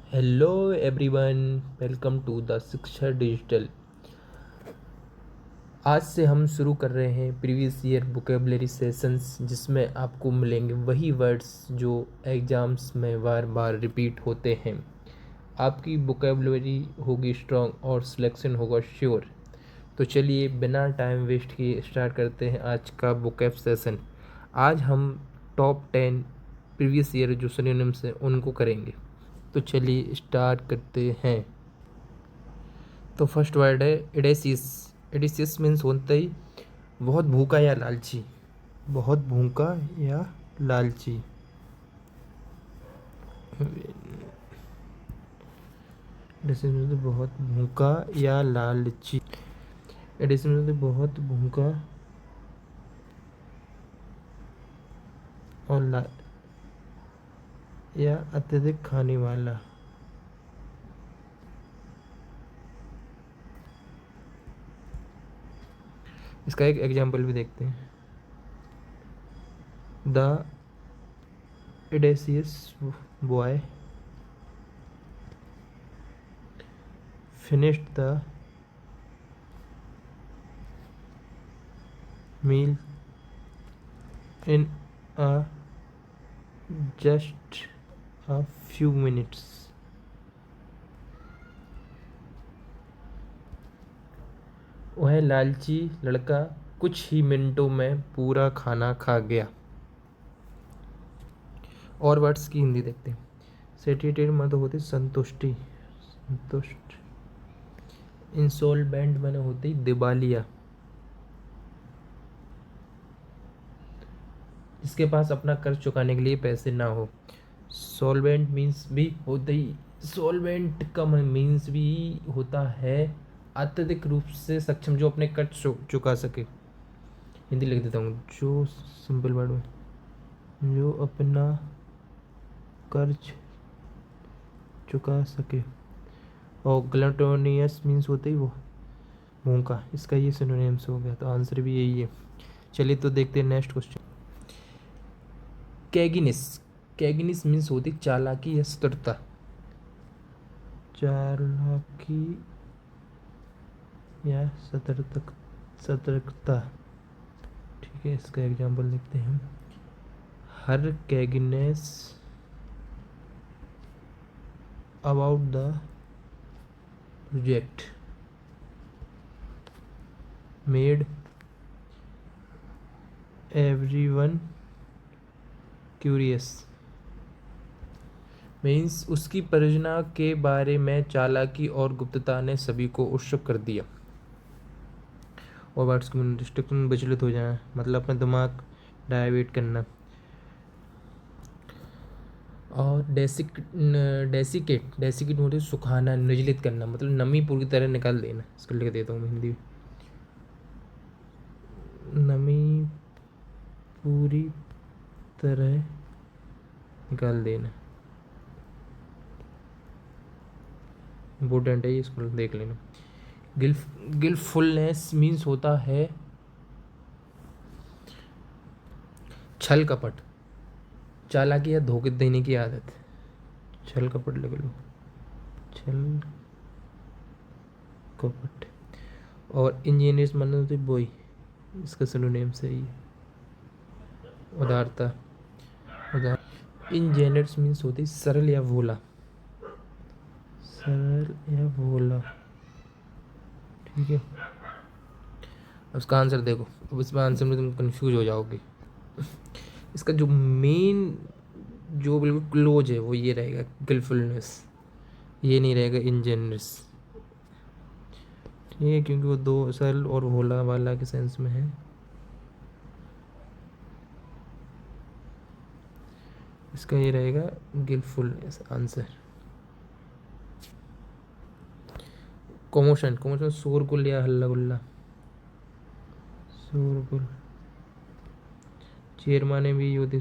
Hello everyone, welcome to the Shiksha digital. आज से हम शुरू कर रहे हैं प्रीवियस ईयर वोकेबलरी सेशंस, जिसमें आपको मिलेंगे वही वर्ड्स जो एग्ज़ाम्स में बार बार रिपीट होते हैं। आपकी वोकेबलरी होगी स्ट्रॉन्ग और सिलेक्शन होगा श्योर। तो चलिए बिना टाइम वेस्ट किए स्टार्ट करते हैं आज का वोकैब सेशन। आज हम टॉप 10 प्रीवियस ईयर जो सिनोनिम्स हैं उनको करेंगे। तो चलिए स्टार्ट करते हैं। तो फर्स्ट वर्ड है एडेसिस। एडेसिस मीन्स होता ही बहुत भूखा या लालची। बहुत भूखा या लालची। एडेसिस मीन्स बहुत भूखा या लालची। एडेसिस मीन्स बहुत भूखा और या अत्यधिक खाने वाला। इसका एक एग्जाम्पल भी देखते हैं। The edacious boy finished the meal in a just a few minutes। वह लालची लड़का कुछ ही मिनटों में पूरा खाना खा गया। और वर्ड्स की हिंदी देखते हैं। सेटिस्फाइड मतलब होती संतुष्टि, संतुष्ट। इंसॉल्वेंट माने होती दिवालिया, जिसके पास अपना कर्ज चुकाने के लिए पैसे ना हो। सॉल्वेंट मीन्स भी होता ही, सॉल्वेंट का मीन्स भी होता है अत्यधिक रूप से सक्षम, जो अपने कर्ज चुका सके। हिंदी लिख देता हूँ। जो सिंपल वर्ड में जो अपना कर्ज चुका सके। और ग्लटोनियस मीन्स होता ही वो भूखा। इसका ये सिनोनिम्स हो गया, तो आंसर भी यही है। चलिए तो देखते हैं नेक्स्ट क्वेश्चन। कैगिनिस। कैगिनिस मीन्स होती चालाकी या सतर्कता। चालाकी या सतर्कता। ठीक है, इसका एग्जाम्पल देखते हैं। Her cageyness about the project made everyone curious. Means उसकी परियोजना के बारे में चालाकी और गुप्तता ने सभी को उत्सुक कर दिया। और वर्ड्स की डिस्ट्रक्शन विचलित हो जाए, मतलब अपना दिमाग डाइवर्ट करना। और डेसिकेट, डेसिकेट मतलब सुखाना, निर्जलित करना, मतलब नमी पूरी तरह निकाल देना। इसको लिख देता हूँ मैं हिंदी में। नमी पूरी तरह निकाल देना, इम्पोर्टेंट है ये, इसको देख लेना। गिलफुलनेस मीन्स होता है छल कपट, चालाकी या धोखे देने की आदत। छल कपट लिख लो, छल कपट। और इंजीनियर्स मतलब होते बॉय, इसका सिनोनिम से ही उदारता, उदार। इंजीनियर्स मीन्स होती सरल या भोला, सरल या भोला। ठीक है, अब इसका आंसर देखो। अब इसका आंसर में तुम कंफ्यूज हो जाओगे। इसका जो मेन, जो बिल्कुल क्लोज है वो ये रहेगा गिलफुलनेस, ये नहीं रहेगा इंजीनियर्स। ठीक है, क्योंकि वो दो सरल और भोला वाला के सेंस में है। इसका ये रहेगा गिलफुलनेस आंसर। कमोशन, कमोशन शोरगुल या हल्ला गुल्ला, शोरगुल। चेयरमाने भी होती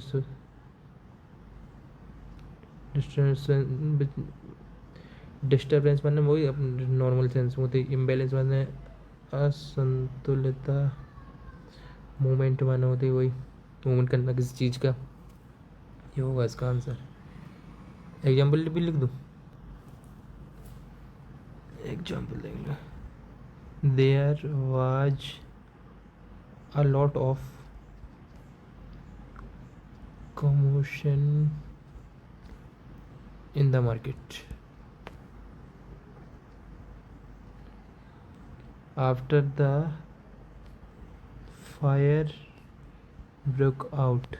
डिस्टर्बेंस माने वही नॉर्मल सेंस में होती। इम्बैलेंस माने असंतुलितता। मूवमेंट माने होती वही मूवमेंट करना किसी चीज़ का। ये होगा इसका आंसर। एग्जाम्पल भी लिख दूँ। एग्जाम्पल देंगे। There was a lot of commotion in the market after the fire broke out।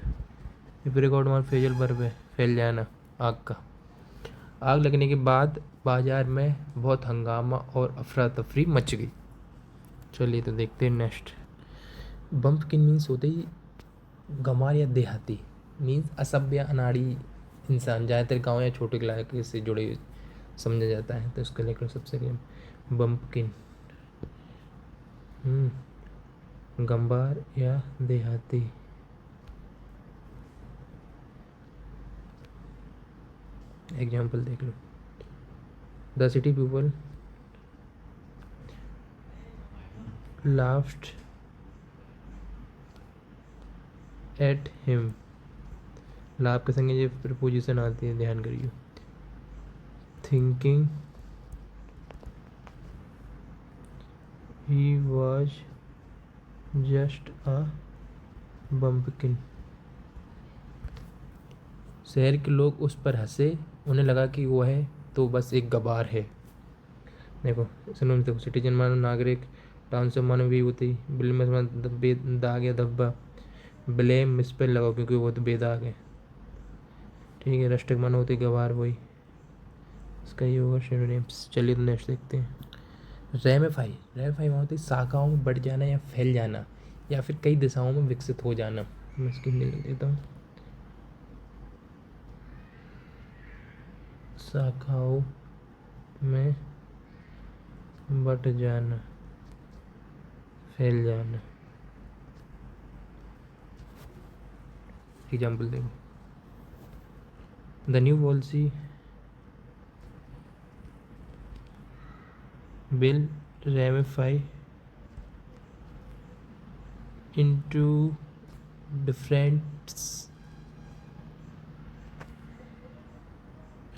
Break out मार फेजल वर्ब है, फैल जाना, आग का। आग लगने के बाद बाजार में बहुत हंगामा और अफरा तफरी मच गई। चलिए तो देखते हैं नेक्स्ट। बम्पकिन मीन्स होते ही गंवार या देहाती, मीन्स असभ्य अनाड़ी इंसान, ज़्यादातर गांव या छोटे इलाके से जुड़े हुए समझा जाता है। तो इसका लेकर सबसे बम्पकिन गंवार या देहाती। एग्जाम्पल देख लो। The city people laughed at him. Laugh के संगे ये प्रपोजिशन आती है, ध्यान करिए। Thinking he was just a bumpkin. शहर के लोग उस पर हंसे, उन्हें लगा कि वो है तो बस एक गवार है। देखो सुनो, देखो सिटीजन मानो नागरिक, टाउनशिप मानो भी होती, बिल में दाग या धब्बा, ब्लेम इस पर लगाओ क्योंकि वो तो बेदाग है। ठीक है, रस्टिक मानो होती गवार, वही इसका ये होगा सिनोनिम्स। चलिए तो नेक्स्ट देखते हैं। रेमिफाई, रेमिफाई वहाँ होती शाखाओं में बढ़ जाना या फैल जाना या फिर कई दिशाओं में विकसित हो जाना। मैं इसकी लिख देता हूँ, शाखाओं में बढ़ जाना, फैल जाना। एग्जाम्पल देखो। The new policy will ramify into different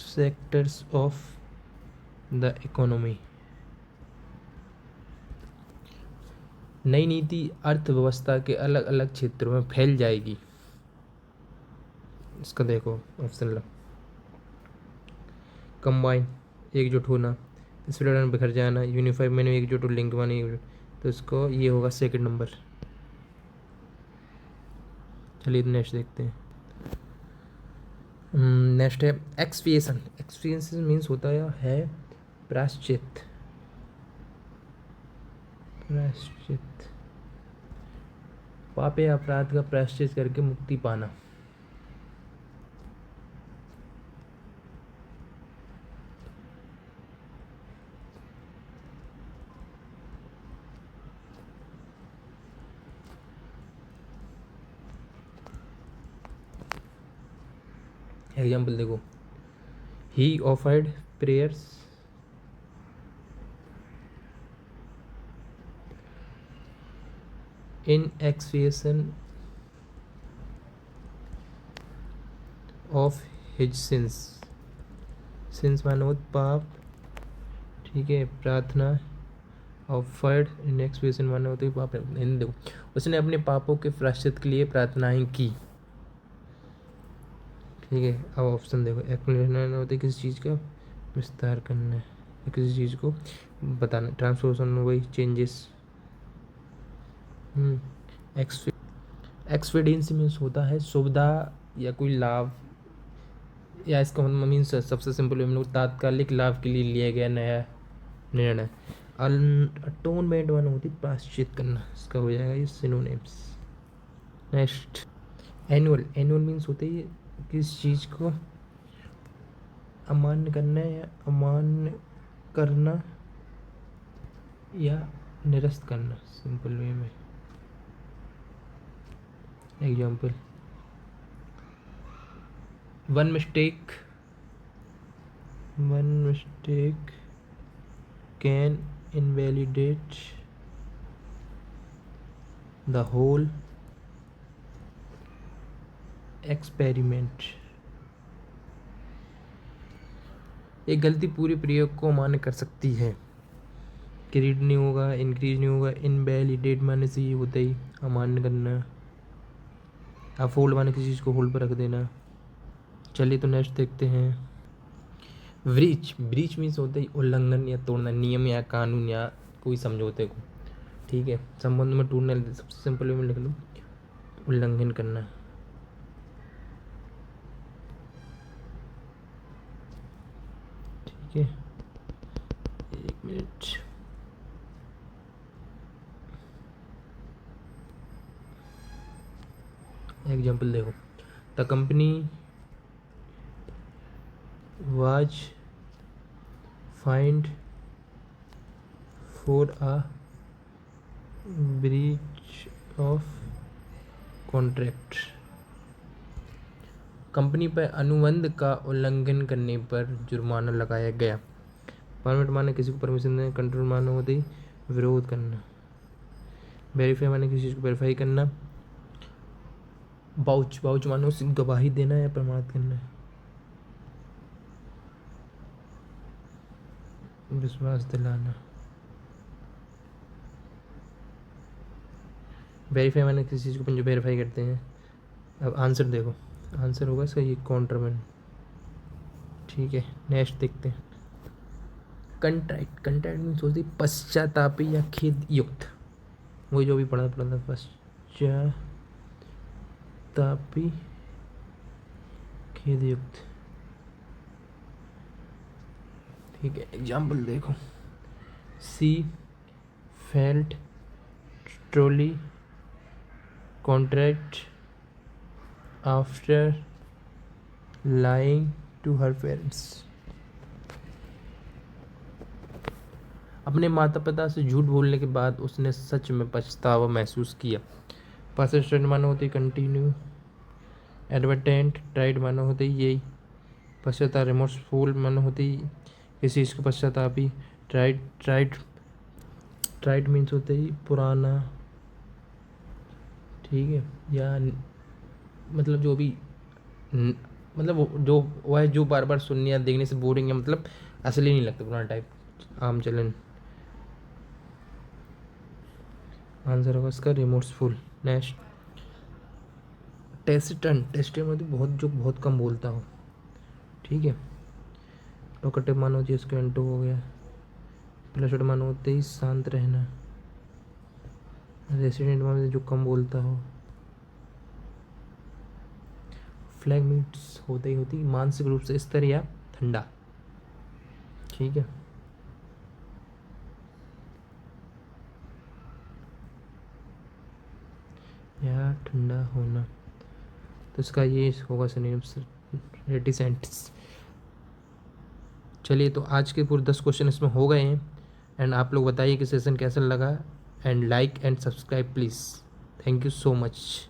sectors of the economy। नई नीति अर्थव्यवस्था के अलग अलग क्षेत्रों में फैल जाएगी। इसका देखो ऑप्शन लो। कंबाइन एकजुट होना, स्प्रेड बिखर जाना, यूनिफाई मैंने एकजुट और लिंक माने एकजुट, तो इसको ये होगा सेकंड नंबर। चलिए नेक्स्ट देखते हैं। नेक्स्ट है एक्सपिएशन। एक्सपिएशन मीन्स होता है प्रायश्चित। प्रायश्चित पाप या अपराध का प्रायश्चित करके मुक्ति पाना। एग्जाम्पल देखो। He offered prayers in expiation of his sins. Sins मानो पाप, ठीक है, प्रार्थना। ऑफर्ड इन एक्सपिएशन माने होते पाप। हिंदू, उसने अपने पापों के प्रायश्चित के लिए प्रार्थनाएं की। ठीक है, अब ऑप्शन देखो। एक्सप्लेनेशन होता है किसी चीज़ का विस्तार करना है, किसी चीज़ को बताना। ट्रांसफॉर्मेशन वही चेंजेस। एक्सपीडियंसी मीन्स होता है सुविधा या कोई लाभ, या इसका मतलब मीन्स सबसे सिंपल हम लोग तात्कालिक लाभ के लिए लिया गया नया निर्णय। अटोनमेंट वन होती प्रायश्चित करना, इसका हो जाएगा ये synonyms. Next annual. Annual means होते ही किस चीज़ को अमान्य करना या अमान्य करना या निरस्त करना, सिंपल वे में। Example. One mistake can invalidate the whole experiment. एक गलती पूरे प्रयोग को अमान्य कर सकती है। क्रिएट नहीं होगा, इंक्रीज नहीं होगा। इनवैलिडेट माने से ये होता ही अमान्य करना। आप होल्ड माने किसी चीज़ को होल्ड पर रख देना। चलिए तो नेक्स्ट देखते हैं। ब्रीच, ब्रीच मीन्स होता ही उल्लंघन या तोड़ना, नियम या कानून या कोई समझौते को। ठीक है, संबंध में टूटना, सबसे सिंपल वे में लिख लो, उल्लंघन करना। ठीक है, एक मिनट। एग्जाम्पल देखो, the company was find for a breach of contract. Company पर अनुबंध का उल्लंघन करने पर जुर्माना लगाया गया। परमिट माने किसी को परमिशन देना। कंट्रोल माने होते ही विरोध करना। वेरीफाई माने किसी चीज़ को वेरीफाई करना। बाउच, बाउच माने उसे गवाही देना या प्रमाणित करना। विश्वास दिलाना। वेरीफाई माने किसी चीज़ को जो वेरीफाई करते हैं। अब आंसर देखो, आंसर होगा इसका ये कॉन्ट्राबैंड। ठीक है, नेक्स्ट देखते हैं। कंट्रैक्ट, कंट्रैक्ट मीन्स होती पश्चातापी या खेद युक्त। वही जो भी पढ़ा था, पश्चातापी खेद युक्त। ठीक है, एग्जाम्पल देखो, she felt truly contrite after lying to her parents. अपने माता पिता से झूठ बोलने के बाद उसने सच में पछतावा महसूस किया। परसिस्टेंट मानो होती कंटिन्यू। एडवर्टेंट ट्राइड मानो होती यही पश्चाताप। रिमोर्सफुल मानो होती किसी चीज़ को पश्चातापी। ट्राइड ट्राइड ट्राइड मीन्स होते ही पुराना। ठीक है, या मतलब जो भी मतलब जो वह जो बार बार सुनने या देखने से बोरिंग है, मतलब असली नहीं लगता, पुराना टाइप, आम चलन। आंसर होगा इसका रिमोर्सफुल। नेक्स्ट, टेसिटन, टेस्टिन मतलब बहुत जो बहुत कम बोलता हो। ठीक है, टोकटिव मानो होती है उसके एंटो हो गया। प्लसड मानो होते ही शांत रहना। रेसिडेंट मानो जो कम बोलता हो। फ्लैग मीट्स होते ही होती मानसिक रूप से स्थिर या ठंडा। ठीक है, या ठंडा होना, तो इसका ये होगा सिनोनिम रेटिसेंट्स। चलिए, तो आज के पूरे 10 क्वेश्चन इसमें हो गए हैं। एंड आप लोग बताइए कि सेशन कैसा लगा। And like and subscribe please. Thank you so much.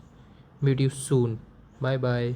Meet you soon. Bye bye.